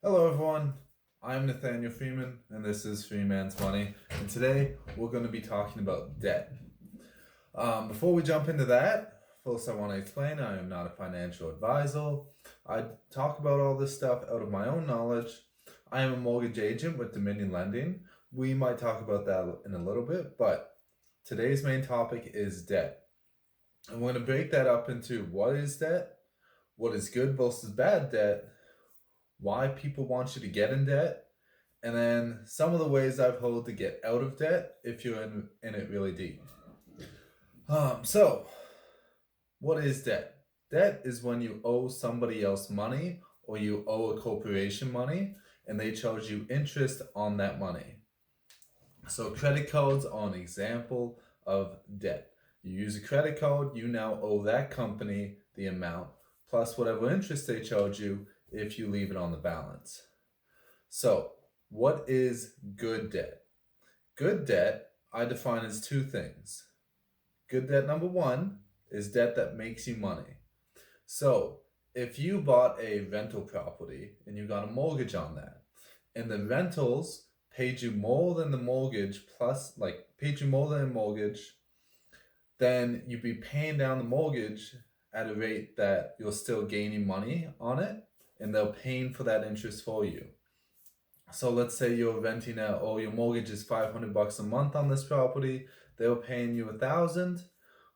Hello everyone, I'm Nathaniel Freeman and this is Freeman's Money, and today we're going to be talking about debt. Before we jump into that, first I want to explain I am not a financial advisor. I talk about all this stuff out of my own knowledge. I am a mortgage agent with Dominion Lending. We might talk about that in a little bit, but today's main topic is debt. And we're going to break that up into what is debt, what is good versus bad debt, why people want you to get in debt, and then some of the ways I've heard to get out of debt if you're in it really deep. So, what is debt? Debt is when you owe somebody else money or you owe a corporation money and they charge you interest on that money. So, credit cards are an example of debt. You use a credit card, you now owe that company the amount plus whatever interest they charge you if you leave it on the balance. So, what is good debt? Good debt I define as two things. Good debt number one is debt that makes you money. So, if you bought a rental property and you got a mortgage on that, and the rentals paid you more than the mortgage paid you more than a mortgage, then you'd be paying down the mortgage at a rate that you're still gaining money on it, and they're paying for that interest for you. So let's say you're renting out, or your mortgage is $500 a month on this property. They're paying you $1,000.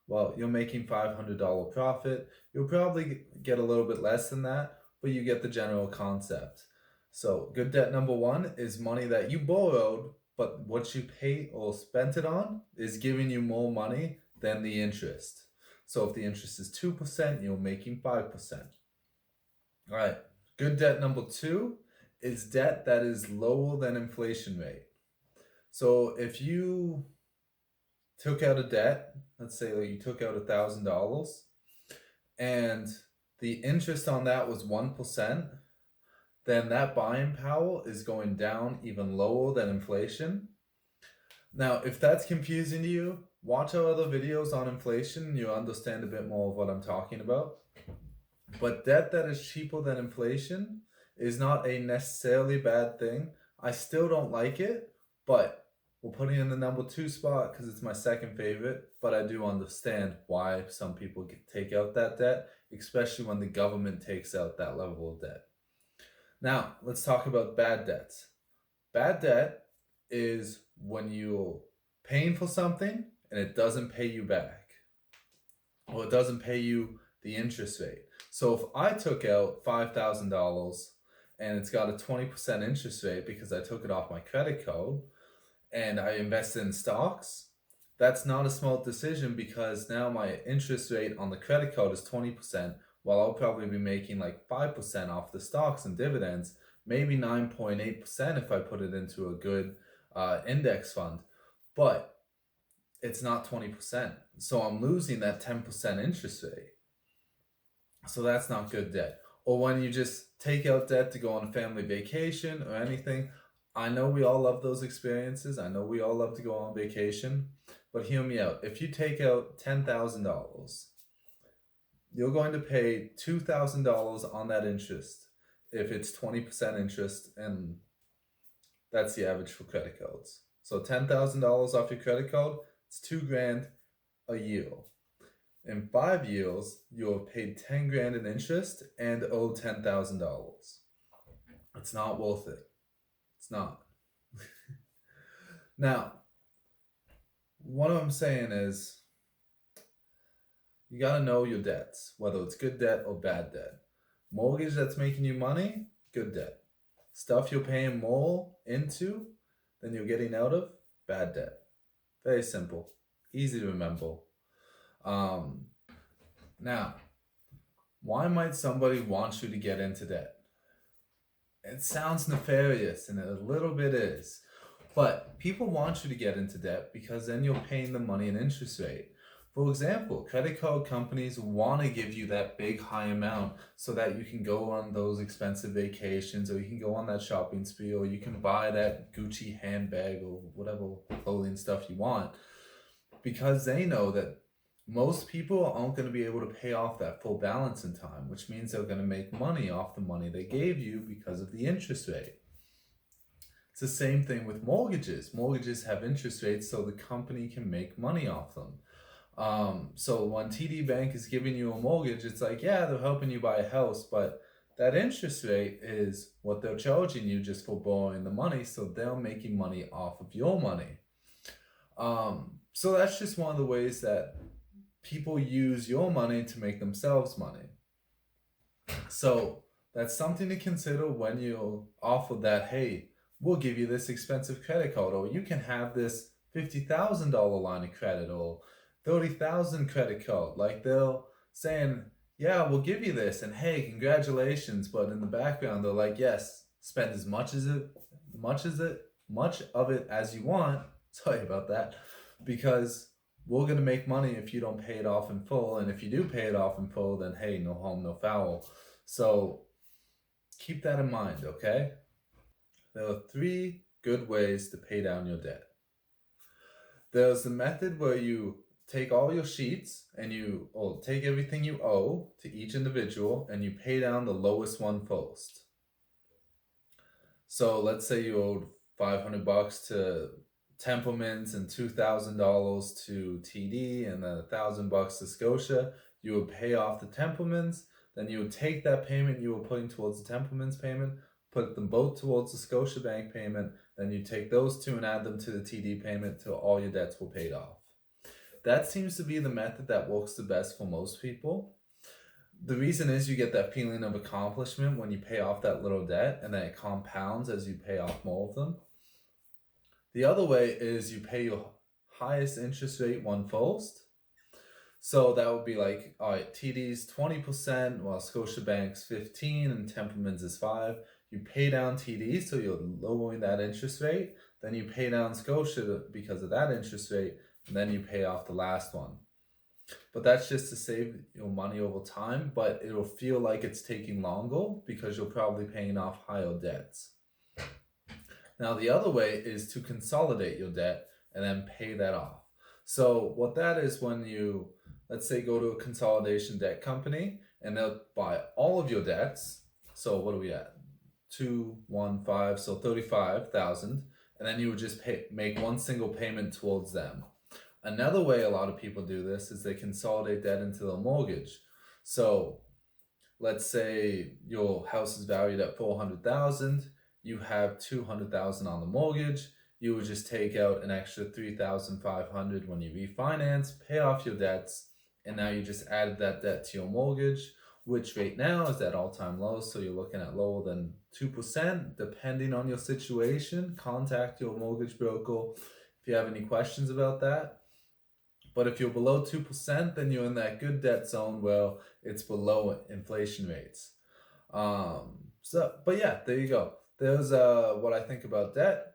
Well, you're making $500 profit. You'll probably get a little bit less than that, but you get the general concept. So good debt number one is money that you borrowed, but what you pay or spent it on is giving you more money than the interest. So if the interest is 2%, you're making 5%. All right. Good debt number two is debt that is lower than inflation rate. So if you took out a debt, let's say like you took out $1,000 and the interest on that was 1%, then that buying power is going down even lower than inflation. Now, if that's confusing to you, watch our other videos on inflation. You'll understand a bit more of what I'm talking about. But debt that is cheaper than inflation is not a necessarily bad thing. I still don't like it, but we're putting it in the number two spot because it's my second favorite. But I do understand why some people take out that debt, especially when the government takes out that level of debt. Now, let's talk about bad debts. Bad debt is when you're paying for something and it doesn't pay you back, or it doesn't pay you the interest rate. So if I took out $5,000 and it's got a 20% interest rate because I took it off my credit card and I invested in stocks, that's not a smart decision because now my interest rate on the credit card is 20%, while I'll probably be making like 5% off the stocks and dividends, maybe 9.8% if I put it into a good index fund. But it's not 20%. So I'm losing that 10% interest rate. So that's not good debt. Or when you just take out debt to go on a family vacation or anything. I know we all love those experiences. I know we all love to go on vacation. But hear me out. If you take out $10,000, you're going to pay $2,000 on that interest if it's 20% interest, and that's the average for credit cards. So $10,000 off your credit card, it's $2,000 a year. In 5 years, you'll have paid $10,000 in interest and owe $10,000. It's not worth it. It's not. Now, what I'm saying is, you gotta know your debts, whether it's good debt or bad debt. Mortgage that's making you money, good debt. Stuff you're paying more into than you're getting out of, bad debt. Very simple, easy to remember. Now, why might somebody want you to get into debt? It sounds nefarious, and it a little bit is. But people want you to get into debt because then you're paying the money and interest rate. For example, credit card companies want to give you that big high amount so that you can go on those expensive vacations, or you can go on that shopping spree, or you can buy that Gucci handbag or whatever clothing stuff you want, because they know that most people aren't going to be able to pay off that full balance in time, which means they're going to make money off the money they gave you because of the interest rate. It's the same thing with mortgages. Mortgages have interest rates so the company can make money off them. So when TD Bank is giving you a mortgage, it's like, yeah, they're helping you buy a house, but that interest rate is what they're charging you just for borrowing the money, so they're making money off of your money. So that's just one of the ways that people use your money to make themselves money. So that's something to consider when you offer that, hey, we'll give you this expensive credit card, or you can have this $50,000 line of credit, or 30,000 credit card. Like they're saying, yeah, we'll give you this, and hey, congratulations. But in the background, they're like, yes, spend as much of it as you want. Sorry about that, because we're gonna make money if you don't pay it off in full, and if you do pay it off in full, then hey, no harm, no foul. So keep that in mind, okay? There are 3 good ways to pay down your debt. There's the method where you take all your sheets and take everything you owe to each individual and you pay down the lowest one first. So let's say you owed $500 to Templeman's and $2,000 to TD and then $1,000 to Scotia. You would pay off the Templeman's, then you would take that payment you were putting towards the Templeman's payment, put them both towards the Scotiabank payment, then you take those two and add them to the TD payment till all your debts were paid off. That seems to be the method that works the best for most people. The reason is you get that feeling of accomplishment when you pay off that little debt, and then it compounds as you pay off more of them. The other way is you pay your highest interest rate one first. So that would be like, all right, TD's 20%, while Scotiabank's 15%, and Templeman's is 5%. You pay down TD, so you're lowering that interest rate. Then you pay down Scotia because of that interest rate, and then you pay off the last one. But that's just to save your money over time, but it'll feel like it's taking longer because you're probably paying off higher debts. Now, the other way is to consolidate your debt and then pay that off. So what that is, when you, let's say, go to a consolidation debt company and they'll buy all of your debts. So what are we at? 215, so 35,000, and then you would just make one single payment towards them. Another way a lot of people do this is they consolidate debt into their mortgage. So let's say your house is valued at 400,000, you have 200,000 on the mortgage. You would just take out an extra 3,500 when you refinance, pay off your debts, and now you just added that debt to your mortgage, which right now is at all-time lows, so you're looking at lower than 2%. Depending on your situation, contact your mortgage broker if you have any questions about that. But if you're below 2%, then you're in that good debt zone where it's below inflation rates. But yeah, there you go. There's what I think about debt.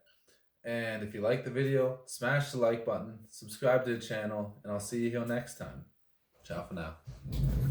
And if you like the video, smash the like button, subscribe to the channel, and I'll see you here next time. Ciao for now.